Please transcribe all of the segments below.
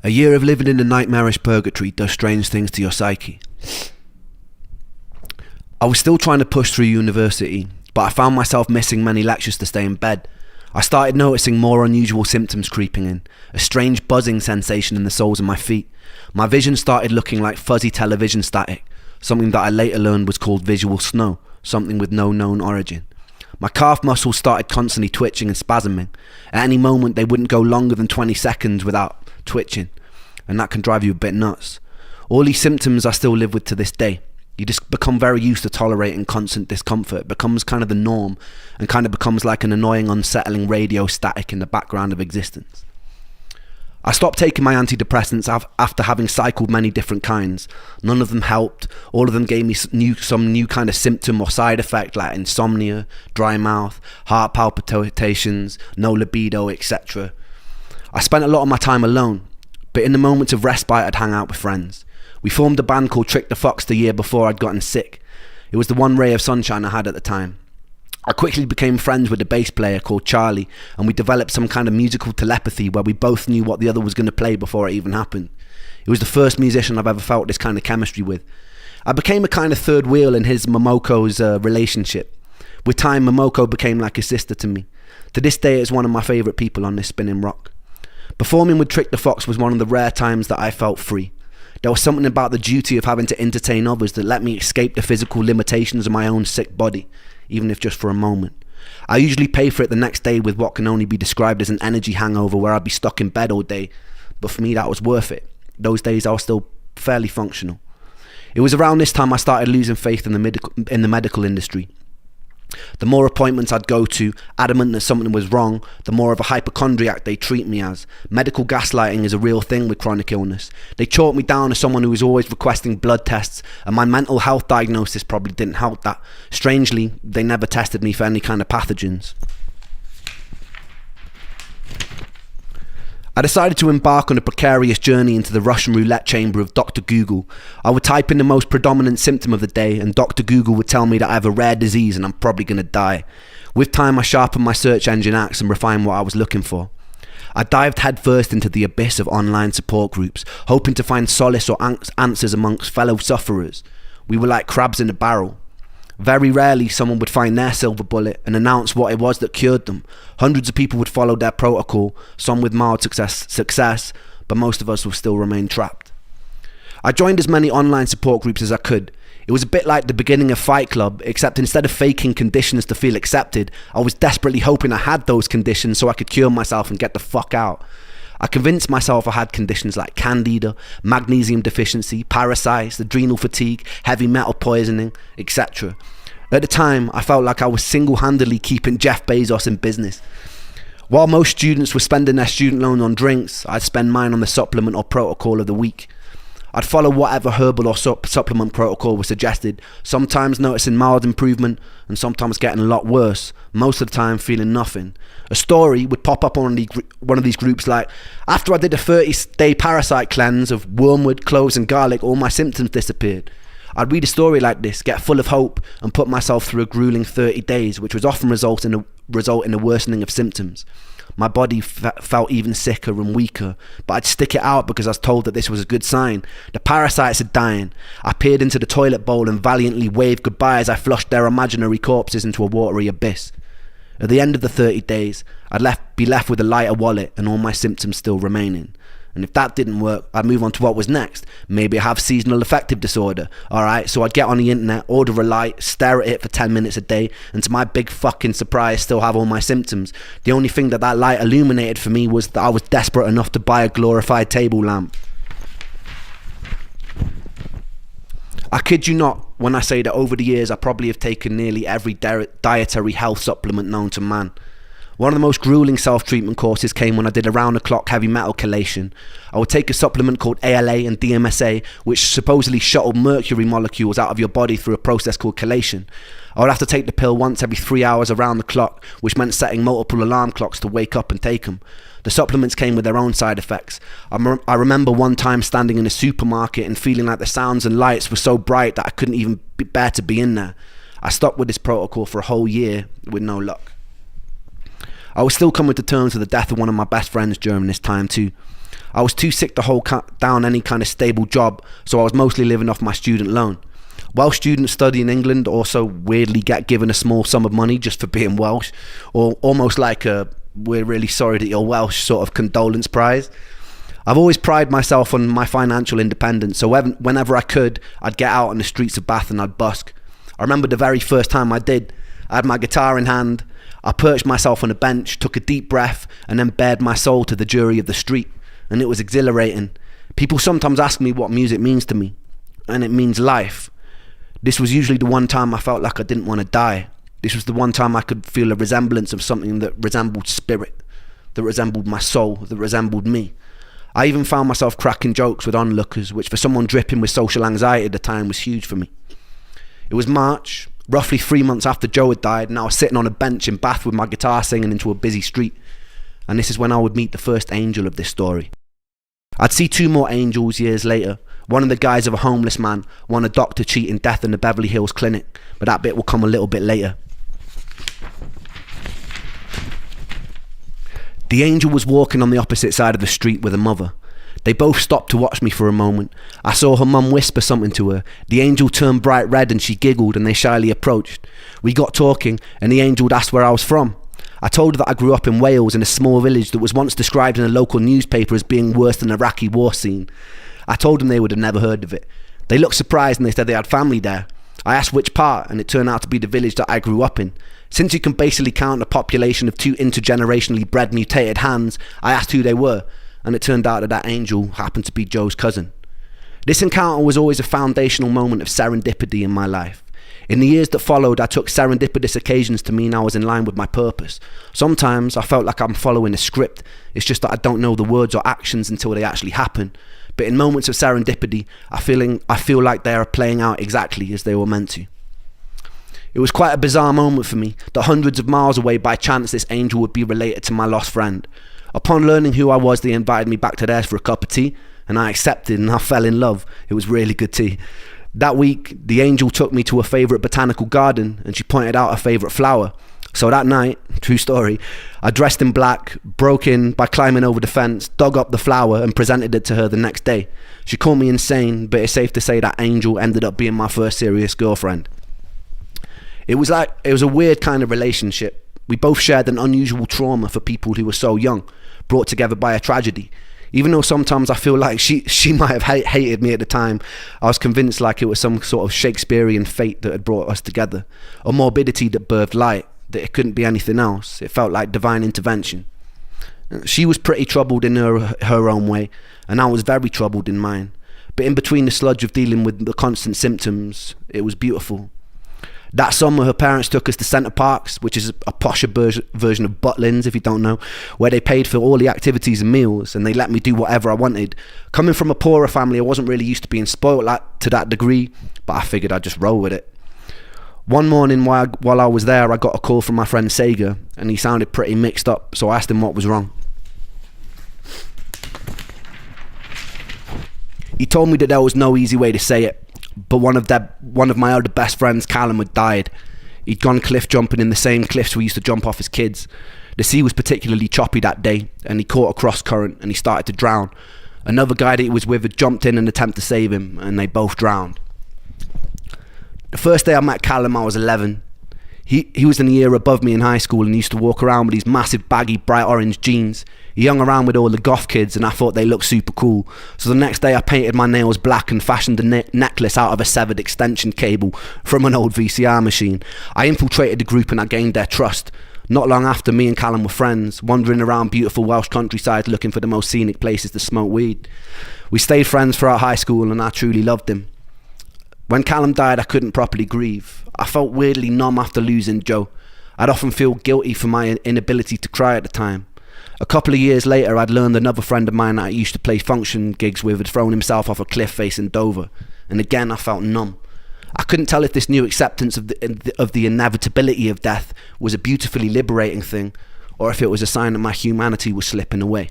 A year of living in a nightmarish purgatory does strange things to your psyche. I was still trying to push through university, but I found myself missing many lectures to stay in bed. I started noticing more unusual symptoms creeping in, a strange buzzing sensation in the soles of my feet. My vision started looking like fuzzy television static, something that I later learned was called visual snow, something with no known origin. My calf muscles started constantly twitching and spasming. At any moment they wouldn't go longer than 20 seconds without twitching, and that can drive you a bit nuts. All these symptoms I still live with to this day. You just become very used to tolerating constant discomfort. It becomes kind of the norm and kind of becomes like an annoying, unsettling radio static in the background of existence. I stopped taking my antidepressants after having cycled many different kinds. None of them helped. All of them gave me some new kind of symptom or side effect like insomnia, dry mouth, heart palpitations, no libido, etc. I spent a lot of my time alone, but in the moments of respite I'd hang out with friends. We formed a band called Trick the Fox the year before I'd gotten sick. It was the one ray of sunshine I had at the time. I quickly became friends with a bass player called Charlie, and we developed some kind of musical telepathy where we both knew what the other was going to play before it even happened. It was the first musician I've ever felt this kind of chemistry with. I became a kind of third wheel in his Momoko's relationship. With time, Momoko became like a sister to me. To this day, it's one of my favourite people on this spinning rock. Performing with Trick the Fox was one of the rare times that I felt free. There was something about the duty of having to entertain others that let me escape the physical limitations of my own sick body, even if just for a moment. I usually pay for it the next day with what can only be described as an energy hangover where I'd be stuck in bed all day, but for me that was worth it. Those days I was still fairly functional. It was around this time I started losing faith in the medical industry. The more appointments I'd go to, adamant that something was wrong, the more of a hypochondriac they treat me as. Medical gaslighting is a real thing with chronic illness. They chalk me down as someone who was always requesting blood tests, and my mental health diagnosis probably didn't help that. Strangely, they never tested me for any kind of pathogens. I decided to embark on a precarious journey into the Russian roulette chamber of Dr. Google. I would type in the most predominant symptom of the day and Dr. Google would tell me that I have a rare disease and I'm probably going to die. With time I sharpened my search engine axe and refined what I was looking for. I dived headfirst into the abyss of online support groups, hoping to find solace or answers amongst fellow sufferers. We were like crabs in a barrel. Very rarely someone would find their silver bullet and announce what it was that cured them. Hundreds of people would follow their protocol, some with mild success, but most of us will still remain trapped. I joined as many online support groups as I could. It was a bit like the beginning of Fight Club, except instead of faking conditions to feel accepted, I was desperately hoping I had those conditions so I could cure myself and get the fuck out. I convinced myself I had conditions like candida, magnesium deficiency, parasites, adrenal fatigue, heavy metal poisoning, etc. At the time, I felt like I was single-handedly keeping Jeff Bezos in business. While most students were spending their student loan on drinks, I'd spend mine on the supplement or protocol of the week. I'd follow whatever herbal or supplement protocol was suggested, sometimes noticing mild improvement and sometimes getting a lot worse, most of the time feeling nothing. A story would pop up on one of these groups like, after I did a 30-day parasite cleanse of wormwood, cloves and garlic, all my symptoms disappeared. I'd read a story like this, get full of hope and put myself through a grueling 30 days, which would often result in a worsening of symptoms. My body felt even sicker and weaker, but I'd stick it out because I was told that this was a good sign. The parasites are dying. I peered into the toilet bowl and valiantly waved goodbye as I flushed their imaginary corpses into a watery abyss. At the end of the 30 days, I'd be left with a lighter wallet and all my symptoms still remaining. And if that didn't work, I'd move on to what was next. Maybe I have seasonal affective disorder. Alright, so I'd get on the internet, order a light, stare at it for 10 minutes a day, and to my big fucking surprise, still have all my symptoms. The only thing that light illuminated for me was that I was desperate enough to buy a glorified table lamp. I kid you not when I say that over the years I probably have taken nearly every dietary health supplement known to man. One of the most grueling self-treatment courses came when I did a round-the-clock heavy metal chelation. I would take a supplement called ALA and DMSA, which supposedly shuttled mercury molecules out of your body through a process called chelation. I would have to take the pill once every 3 hours around the clock, which meant setting multiple alarm clocks to wake up and take them. The supplements came with their own side effects. I remember one time standing in a supermarket and feeling like the sounds and lights were so bright that I couldn't even bear to be in there. I stopped with this protocol for a whole year with no luck. I was still coming to terms with the death of one of my best friends during this time too. I was too sick to hold down any kind of stable job, so I was mostly living off my student loan. Welsh students study in England also weirdly get given a small sum of money just for being Welsh, or almost like a "we're really sorry that you're Welsh" sort of condolence prize. I've always prided myself on my financial independence, so whenever I could, I'd get out on the streets of Bath and I'd busk. I remember the very first time I did. I had my guitar in hand, I perched myself on a bench, took a deep breath, and then bared my soul to the jury of the street, and it was exhilarating. People sometimes ask me what music means to me, and it means life. This was usually the one time I felt like I didn't want to die. This was the one time I could feel a resemblance of something that resembled spirit, that resembled my soul, that resembled me. I even found myself cracking jokes with onlookers, which for someone dripping with social anxiety at the time was huge for me. It was March, roughly 3 months after Joe had died, and I was sitting on a bench in Bath with my guitar singing into a busy street. And this is when I would meet the first angel of this story. I'd see 2 more angels years later, one in the guise of a homeless man, one a doctor cheating death in the Beverly Hills clinic, but that bit will come a little bit later. The angel was walking on the opposite side of the street with a mother. They both stopped to watch me for a moment. I saw her mum whisper something to her. The angel turned bright red and she giggled, and they shyly approached. We got talking and the angel asked where I was from. I told her that I grew up in Wales in a small village that was once described in a local newspaper as being worse than the Iraqi war scene. I told them they would have never heard of it. They looked surprised and they said they had family there. I asked which part, and it turned out to be the village that I grew up in. Since you can basically count a population of 2 intergenerationally bred mutated hands, I asked who they were, and it turned out that that angel happened to be Joe's cousin. This encounter was always a foundational moment of serendipity in my life. In the years that followed, I took serendipitous occasions to mean I was in line with my purpose. Sometimes I felt like I'm following a script. It's just that I don't know the words or actions until they actually happen. But in moments of serendipity, I feel like they are playing out exactly as they were meant to. It was quite a bizarre moment for me, that hundreds of miles away by chance this angel would be related to my lost friend. Upon learning who I was, they invited me back to theirs for a cup of tea, and I accepted and I fell in love. It was really good tea. That week, the angel took me to a favourite botanical garden and she pointed out a favourite flower. So that night, true story, I dressed in black, broke in by climbing over the fence, dug up the flower and presented it to her the next day. She called me insane, but it's safe to say that angel ended up being my first serious girlfriend. It was a weird kind of relationship. We both shared an unusual trauma for people who were so young, brought together by a tragedy. Even though sometimes I feel like she might have hated me at the time, I was convinced like it was some sort of Shakespearean fate that had brought us together. A morbidity that birthed light, that it couldn't be anything else. It felt like divine intervention. She was pretty troubled in her own way, and I was very troubled in mine. But in between the sludge of dealing with the constant symptoms, it was beautiful. That summer, her parents took us to Centre Parks, which is a posher version of Butlins, if you don't know, where they paid for all the activities and meals, and they let me do whatever I wanted. Coming from a poorer family, I wasn't really used to being spoiled to that degree, but I figured I'd just roll with it. One morning while I was there, I got a call from my friend Sega, and he sounded pretty mixed up, so I asked him what was wrong. He told me that there was no easy way to say it, but one of my other best friends, Callum, had died. He'd gone cliff jumping in the same cliffs we used to jump off as kids. The sea was particularly choppy that day, and he caught a cross current and he started to drown. Another guy that he was with had jumped in an attempt to save him, and they both drowned. The first day I met Callum, I was 11. He was in the year above me in high school and used to walk around with these massive baggy bright orange jeans. He hung around with all the goth kids and I thought they looked super cool. So the next day I painted my nails black and fashioned a necklace out of a severed extension cable from an old VCR machine. I infiltrated the group and I gained their trust. Not long after, me and Callum were friends, wandering around beautiful Welsh countryside looking for the most scenic places to smoke weed. We stayed friends throughout high school and I truly loved him. When Callum died, I couldn't properly grieve. I felt weirdly numb after losing Joe. I'd often feel guilty for my inability to cry at the time. A couple of years later, I'd learned another friend of mine that I used to play function gigs with had thrown himself off a cliff face in Dover. And again, I felt numb. I couldn't tell if this new acceptance of the inevitability of death was a beautifully liberating thing, or if it was a sign that my humanity was slipping away.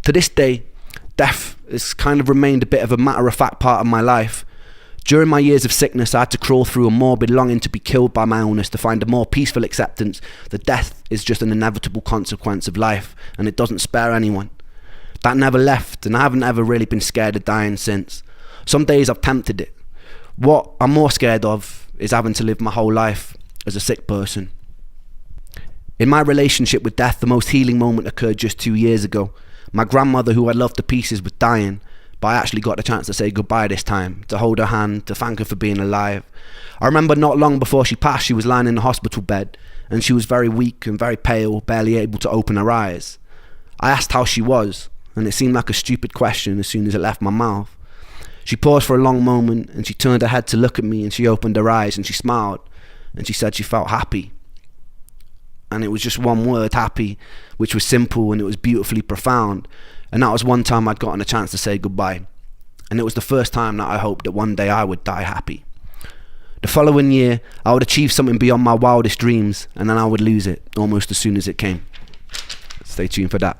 To this day, death has kind of remained a bit of a matter-of-fact part of my life. During my years of sickness, I had to crawl through a morbid longing to be killed by my illness to find a more peaceful acceptance that death is just an inevitable consequence of life and it doesn't spare anyone. That never left, and I haven't ever really been scared of dying since. Some days I've tempted it. What I'm more scared of is having to live my whole life as a sick person. In my relationship with death, the most healing moment occurred just 2 years ago. My grandmother, who I loved to pieces, was dying, but I actually got the chance to say goodbye this time, to hold her hand, to thank her for being alive. I remember not long before she passed, she was lying in the hospital bed, and she was very weak and very pale, barely able to open her eyes. I asked how she was, and it seemed like a stupid question as soon as it left my mouth. She paused for a long moment, and she turned her head to look at me, and she opened her eyes, and she smiled, and she said she felt happy. And it was just one word, happy, which was simple and it was beautifully profound. And that was one time I'd gotten a chance to say goodbye. And it was the first time that I hoped that one day I would die happy. The following year, I would achieve something beyond my wildest dreams, and then I would lose it almost as soon as it came. Stay tuned for that.